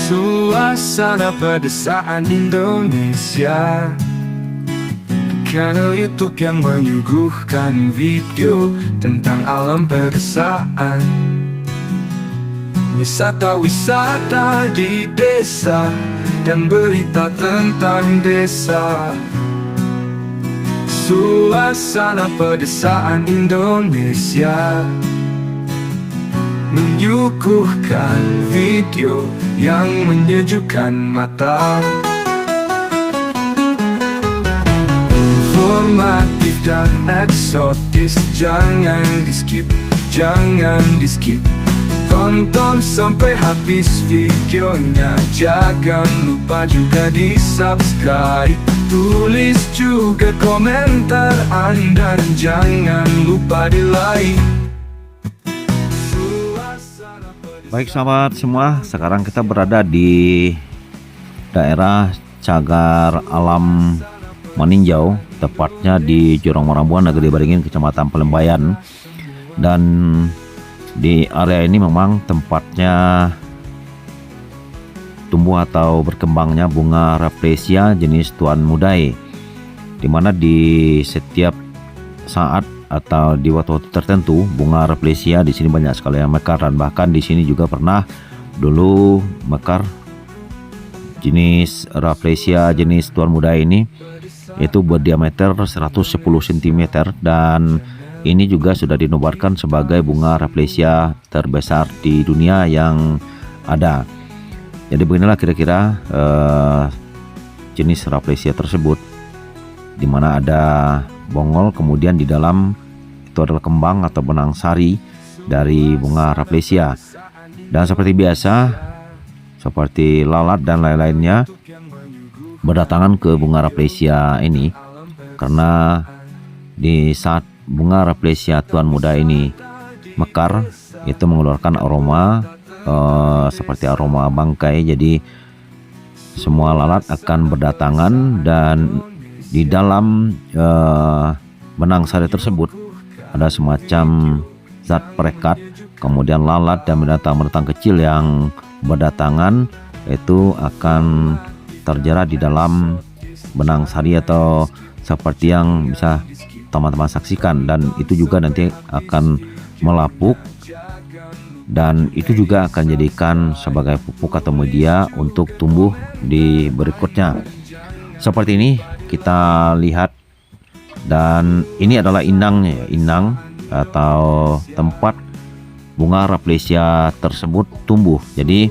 Suasana pedesaan Indonesia, kanal YouTube yang menyuguhkan video tentang alam pedesaan, wisata-wisata di desa, dan berita tentang desa. Suasana pedesaan Indonesia menyuguhkan video yang menyejukkan mata, informatif dan eksotis. Jangan di skip, jangan di skip. Tonton sampai habis videonya. Jangan lupa juga di subscribe. Tulis juga komentar Anda, dan jangan lupa di like. Baik sahabat semua, sekarang kita berada di daerah Cagar Alam Maninjau, tepatnya di Jurang Marambuan, Negeri Beringin, Kecamatan Pelembayan. Dan di area ini memang tempatnya tumbuh atau berkembangnya bunga rafflesia jenis tuan mudai, dimana di setiap saat atau di waktu-waktu tertentu bunga rafflesia di sini banyak sekali yang mekar. Dan bahkan di sini juga pernah dulu mekar jenis rafflesia jenis tuan muda ini, itu berdiameter 110 cm, dan ini juga sudah dinobatkan sebagai bunga rafflesia terbesar di dunia yang ada. Jadi beginilah kira-kira jenis rafflesia tersebut, dimana ada bongol, kemudian di dalam itu adalah kembang atau benang sari dari bunga rafflesia. Dan seperti biasa, seperti lalat dan lain-lainnya berdatangan ke bunga rafflesia ini, karena di saat bunga rafflesia tuan muda ini mekar, itu mengeluarkan aroma seperti aroma bangkai. Jadi semua lalat akan berdatangan, dan di dalam benang sari tersebut ada semacam zat perekat. Kemudian lalat dan binatang-binatang kecil yang berdatangan itu akan terjerat di dalam benang sari, atau seperti yang bisa teman-teman saksikan. Dan itu juga nanti akan melapuk, dan itu juga akan jadikan sebagai pupuk atau media untuk tumbuh di berikutnya. Seperti ini kita lihat, dan ini adalah inangnya, inang atau tempat bunga rafflesia tersebut tumbuh. Jadi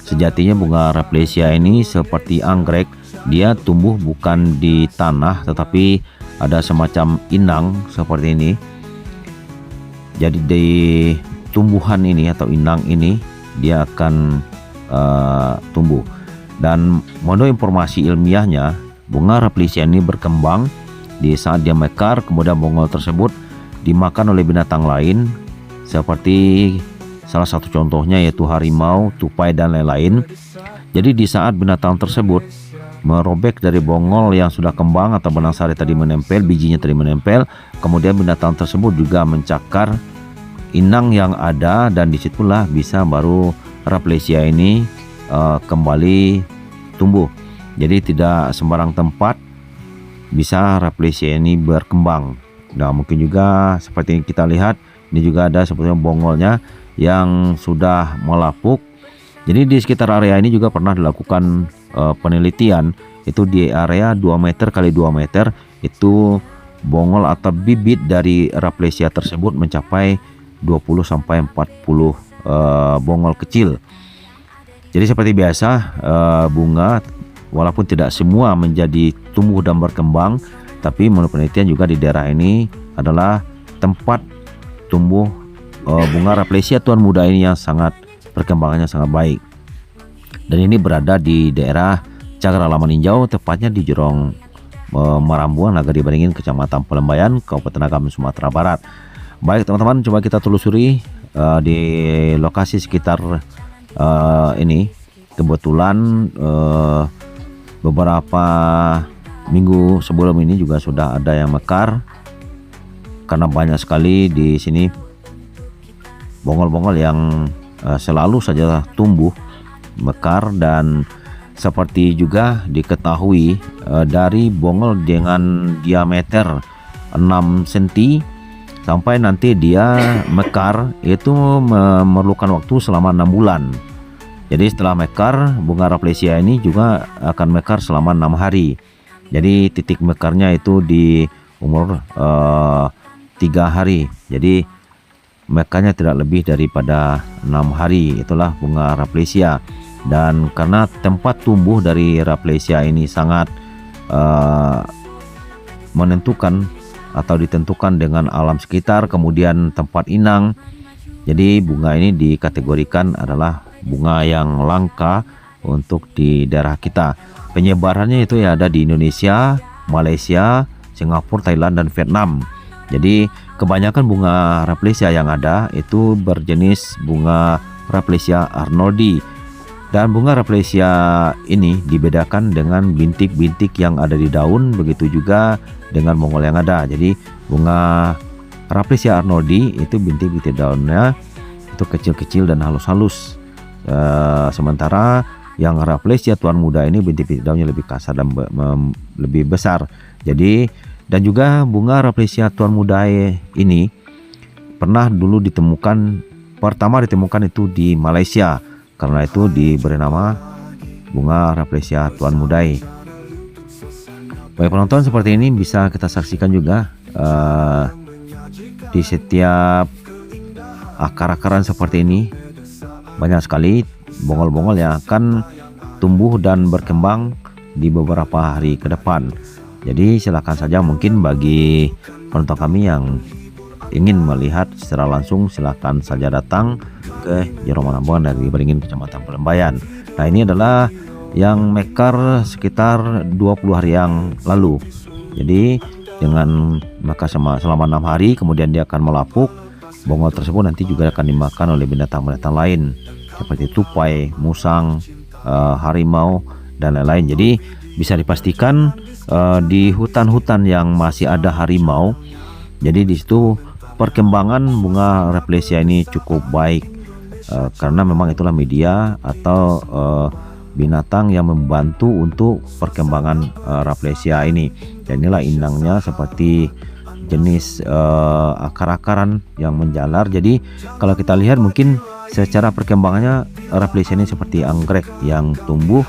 sejatinya bunga rafflesia ini seperti anggrek, dia tumbuh bukan di tanah tetapi ada semacam inang seperti ini. Jadi di tumbuhan ini atau inang ini dia akan tumbuh. Dan menurut informasi ilmiahnya, bunga rafflesia ini berkembang di saat dia mekar, kemudian bongol tersebut dimakan oleh binatang lain, seperti salah satu contohnya yaitu harimau, tupai, dan lain-lain. Jadi di saat binatang tersebut merobek dari bongol yang sudah kembang atau benang sari tadi menempel, bijinya tadi menempel, kemudian binatang tersebut juga mencakar inang yang ada, dan disitulah bisa baru rafflesia ini kembali tumbuh. Jadi tidak sembarang tempat bisa rafflesia ini berkembang. Nah, mungkin juga seperti yang kita lihat, ini juga ada sepertinya bongolnya yang sudah melapuk. Jadi di sekitar area ini juga pernah dilakukan penelitian, itu di area 2 meter kali 2 meter, itu bongol atau bibit dari rafflesia tersebut mencapai 20 sampai 40 bongol kecil. Jadi seperti biasa, bunga walaupun tidak semua menjadi tumbuh dan berkembang, tapi menurut penelitian juga di daerah ini adalah tempat tumbuh bunga rafflesia tuan muda ini yang sangat perkembangannya sangat baik. Dan ini berada di daerah Cagar Alam Maninjau, tepatnya di Jurang Marambuan, Negeri Beringin, Kecamatan Pelembayan, Kabupaten Agam, Sumatera Barat. Baik teman-teman, coba kita telusuri di lokasi sekitar ini. Kebetulan beberapa minggu sebelum ini juga sudah ada yang mekar, karena banyak sekali di sini bongol-bongol yang selalu saja tumbuh mekar. Dan seperti juga diketahui dari bongol dengan diameter 6 cm sampai nanti dia mekar itu memerlukan waktu selama 6 bulan. Jadi setelah mekar, bunga Rafflesia ini juga akan mekar selama 6 hari. Jadi titik mekarnya itu di umur 3 hari. Jadi mekarnya tidak lebih daripada 6 hari. Itulah bunga Rafflesia. Dan karena tempat tumbuh dari Rafflesia ini sangat menentukan atau ditentukan dengan alam sekitar, kemudian tempat inang. Jadi bunga ini dikategorikan adalah bunga yang langka untuk di daerah kita. Penyebarannya itu ya ada di Indonesia, Malaysia, Singapura, Thailand, dan Vietnam. Jadi kebanyakan bunga Rafflesia yang ada itu berjenis bunga Rafflesia arnoldi. Dan bunga Rafflesia ini dibedakan dengan bintik-bintik yang ada di daun, begitu juga dengan bongol yang ada. Jadi bunga Rafflesia arnoldi itu bintik-bintik daunnya itu kecil-kecil dan halus-halus. Sementara yang Rafflesia tuan muda ini bintik-bintik daunnya lebih kasar dan lebih besar. Jadi dan juga bunga Rafflesia tuan muda ini pernah dulu pertama ditemukan itu di Malaysia. Karena itu diberi nama bunga Rafflesia tuan muda. Baik penonton, seperti ini bisa kita saksikan juga di setiap akar-akaran seperti ini banyak sekali bongol-bongol yang akan tumbuh dan berkembang di beberapa hari ke depan. Jadi silakan saja, mungkin bagi penonton kami yang ingin melihat secara langsung, silakan saja datang ke Jero Manambuan dari Beringin, Kecamatan Pelembayan. Nah, ini adalah yang mekar sekitar 20 hari yang lalu. Jadi dengan mekar selama 6 hari, kemudian dia akan melapuk. Bongol tersebut nanti juga akan dimakan oleh binatang-binatang lain seperti tupai, musang, harimau, dan lain-lain. Jadi bisa dipastikan di hutan-hutan yang masih ada harimau, jadi di situ perkembangan bunga Rafflesia ini cukup baik, karena memang itulah media atau binatang yang membantu untuk perkembangan Rafflesia ini. Dan inilah inangnya seperti jenis akar-akaran yang menjalar. Jadi kalau kita lihat mungkin secara perkembangannya Rafflesia ini seperti anggrek yang tumbuh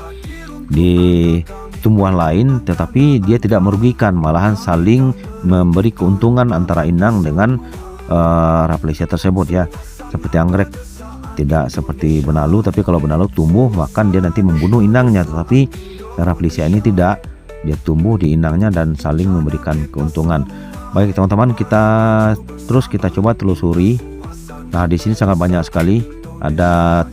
di tumbuhan lain, tetapi dia tidak merugikan, malahan saling memberi keuntungan antara inang dengan Rafflesia tersebut ya. Seperti anggrek tidak seperti benalu, tapi kalau benalu tumbuh bahkan dia nanti membunuh inangnya, tetapi Rafflesia ini tidak, dia tumbuh di inangnya dan saling memberikan keuntungan. Baik teman-teman, kita coba telusuri. Nah, di sini sangat banyak sekali, ada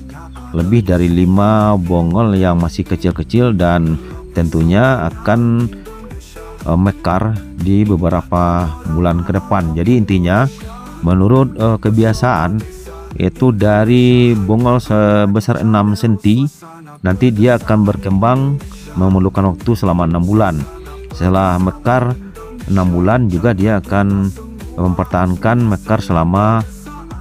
lebih dari 5 bongol yang masih kecil-kecil dan tentunya akan mekar di beberapa bulan ke depan. Jadi intinya menurut kebiasaan itu dari bongol sebesar 6 cm nanti dia akan berkembang memerlukan waktu selama 6 bulan. Setelah mekar 6 bulan juga dia akan mempertahankan mekar selama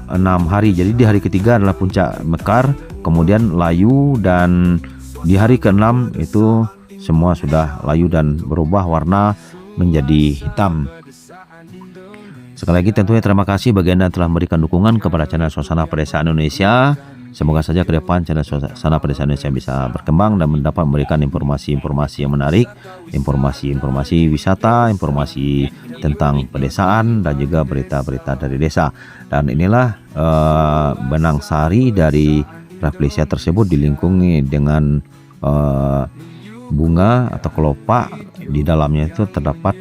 6 hari. Jadi di hari ketiga adalah puncak mekar, kemudian layu, dan di hari ke-6 itu semua sudah layu dan berubah warna menjadi hitam. Sekali lagi tentunya terima kasih bagi Anda yang telah memberikan dukungan kepada channel Suasana Pedesaan Indonesia. Semoga saja ke depan channel Suasana Pedesaan Indonesia bisa berkembang dan mendapat memberikan informasi-informasi yang menarik, informasi-informasi wisata, informasi tentang pedesaan, dan juga berita-berita dari desa. Dan inilah benang sari dari Rafflesia tersebut dilingkungi dengan bunga atau kelopak. Di dalamnya itu terdapat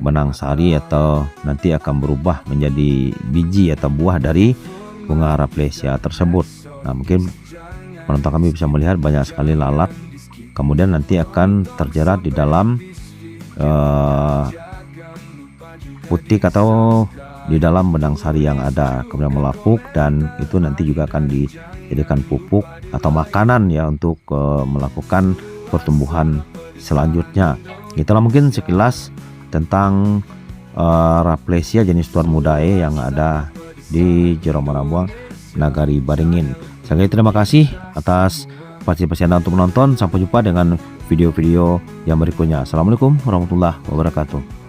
benang sari atau nanti akan berubah menjadi biji atau buah dari bunga Rafflesia tersebut. Nah, mungkin penonton kami bisa melihat banyak sekali lalat, kemudian nanti akan terjerat di dalam putik atau di dalam benang sari yang ada, kemudian melapuk, dan itu nanti juga akan dijadikan pupuk atau makanan ya untuk melakukan pertumbuhan selanjutnya. Itulah mungkin sekilas tentang Rafflesia jenis tuan mudae yang ada di Jero Manambuang, Nagari Beringin. Sekali terima kasih atas partisipasi Anda untuk menonton. Sampai jumpa dengan video-video yang berikutnya. Assalamualaikum warahmatullahi wabarakatuh.